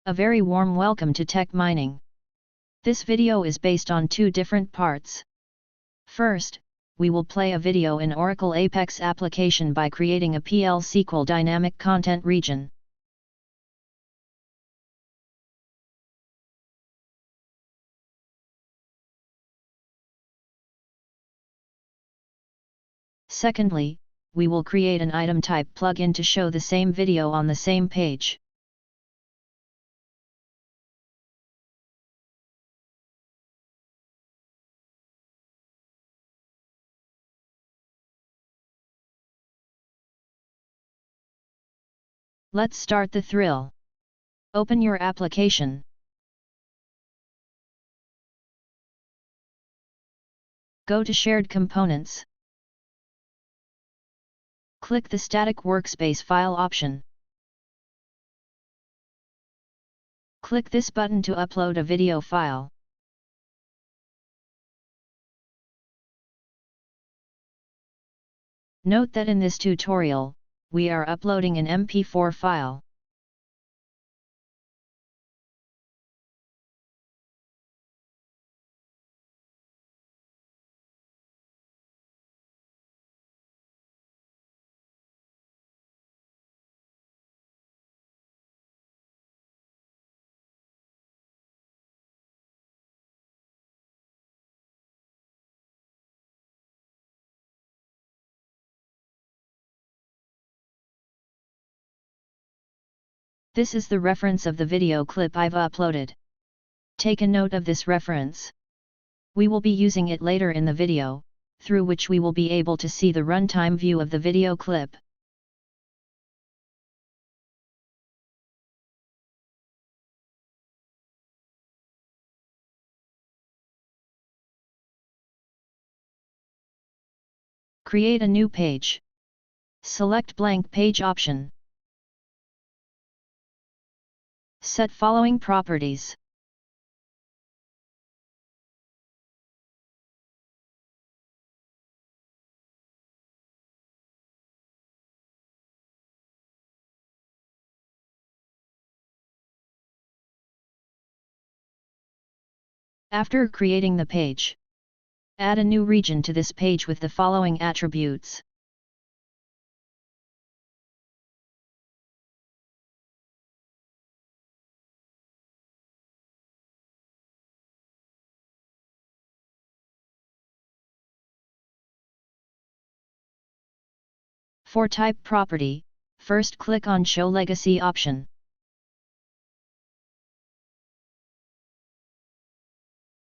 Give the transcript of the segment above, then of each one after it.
A very warm welcome to Tech Mining. This video is based on two different parts. First, we will play a video in Oracle Apex application by creating a SQL Dynamic Content region. Secondly, we will create an item type plugin to show the same video on the same page. Let's start the thrill. Open your application. Go to Shared Components. Click the Static Workspace File option. Click this button to upload a video file. Note that in this tutorial, we are uploading an MP4 file. This is the reference of the video clip I've uploaded. Take a note of this reference. We will be using it later in the video, through which we will be able to see the runtime view of the video clip. Create a new page. Select Blank Page option. Set following properties. After creating the page, add a new region to this page with the following attributes. For type property, first click on Show Legacy option.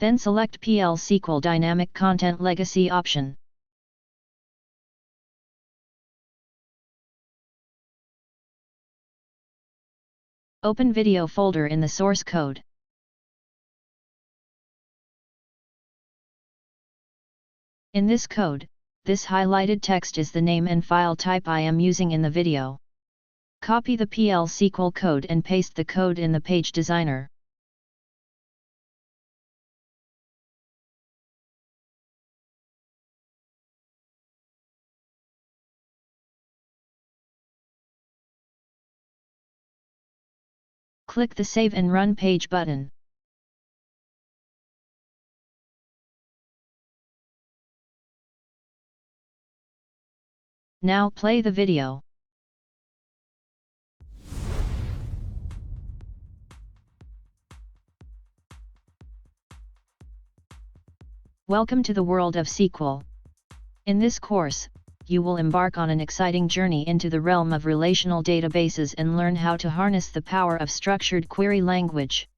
Then select SQL Dynamic Content Legacy option. Open video folder in the source code. In this code, this highlighted text is the name and file type I am using in the video. Copy the SQL code and paste the code in the page designer. Click the Save and Run Page button. Now play the video. Welcome to the world of SQL. In this course, you will embark on an exciting journey into the realm of relational databases and learn how to harness the power of structured query language.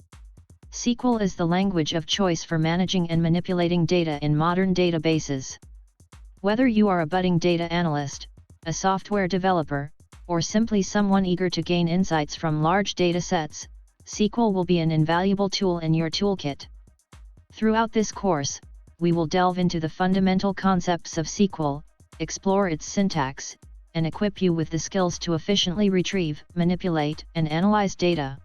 SQL is the language of choice for managing and manipulating data in modern databases. Whether you are a budding data analyst, a software developer, or simply someone eager to gain insights from large data sets, SQL will be an invaluable tool in your toolkit. Throughout this course, we will delve into the fundamental concepts of SQL, explore its syntax, and equip you with the skills to efficiently retrieve, manipulate, and analyze data.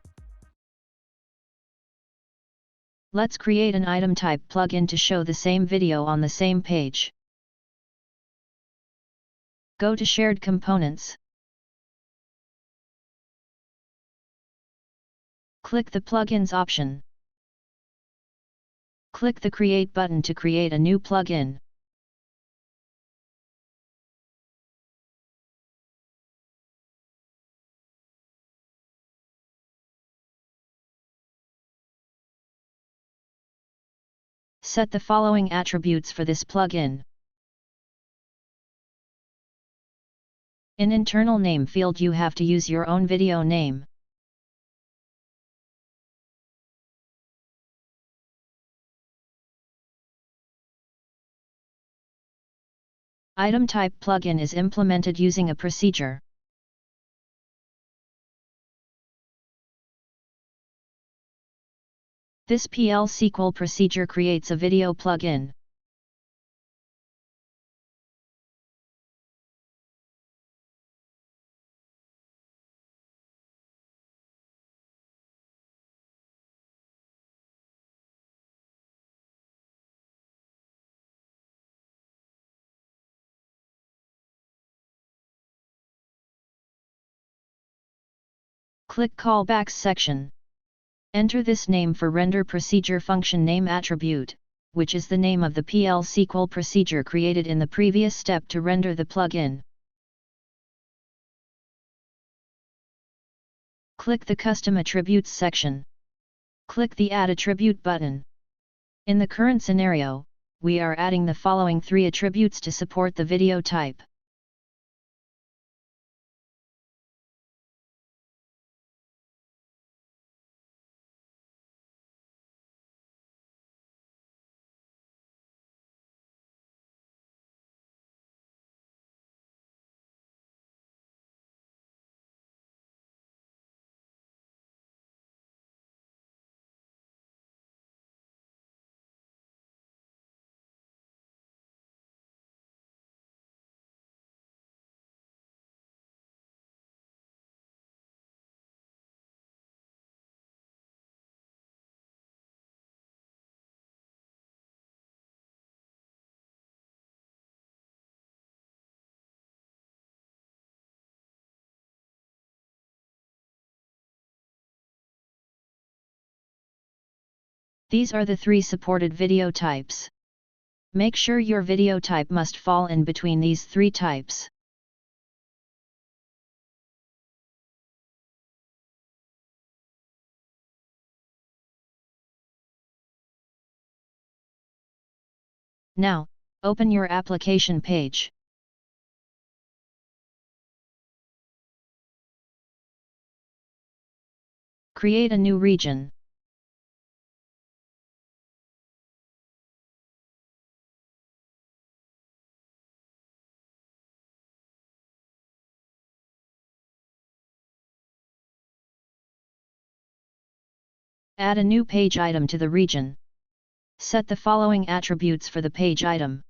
Let's create an item type plugin to show the same video on the same page. Go to Shared Components. Click the Plugins option. Click the Create button to create a new plugin. Set the following attributes for this plugin. In internal name field you have to use your own video name. Item type plugin is implemented using a procedure. This PL SQL procedure creates a video plugin. Click Callbacks section. Enter this name for render procedure function name attribute, which is the name of the PL SQL procedure created in the previous step to render the plugin. Click the Custom Attributes section. Click the Add Attribute button. In the current scenario, we are adding the following 3 attributes to support the video type. These are the 3 supported video types. Make sure your video type must fall in between these 3 types. Now, open your application page. Create a new region. Add a new page item to the region. Set the following attributes for the page item.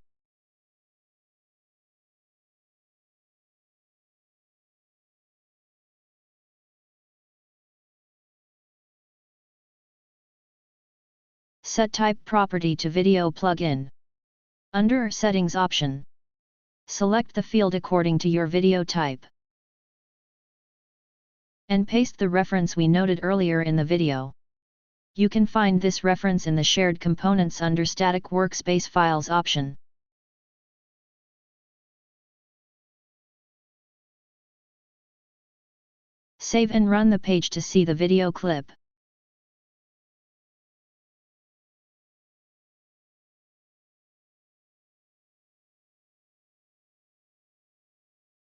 Set type property to video plugin. Under Settings option, select the field according to your video type. And paste the reference we noted earlier in the video. You can find this reference in the Shared Components under Static Workspace Files option. Save and run the page to see the video clip.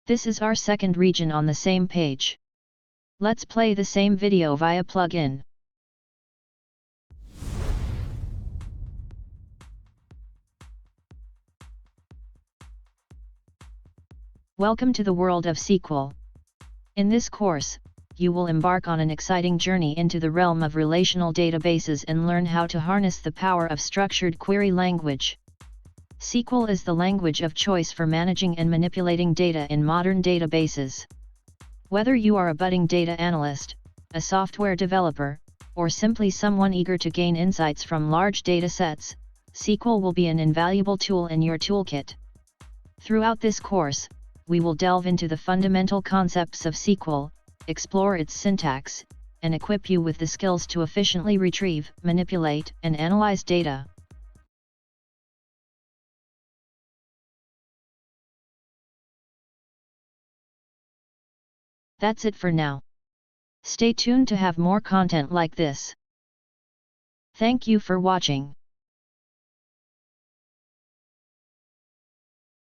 This is our second region on the same page. Let's play the same video via plugin. Welcome to the world of SQL. In this course, you will embark on an exciting journey into the realm of relational databases and learn how to harness the power of structured query language. SQL is the language of choice for managing and manipulating data in modern databases. Whether you are a budding data analyst, a software developer, or simply someone eager to gain insights from large data sets, SQL will be an invaluable tool in your toolkit. Throughout this course, we will delve into the fundamental concepts of SQL, explore its syntax, and equip you with the skills to efficiently retrieve, manipulate, and analyze data. That's it for now. Stay tuned to have more content like this. Thank you for watching.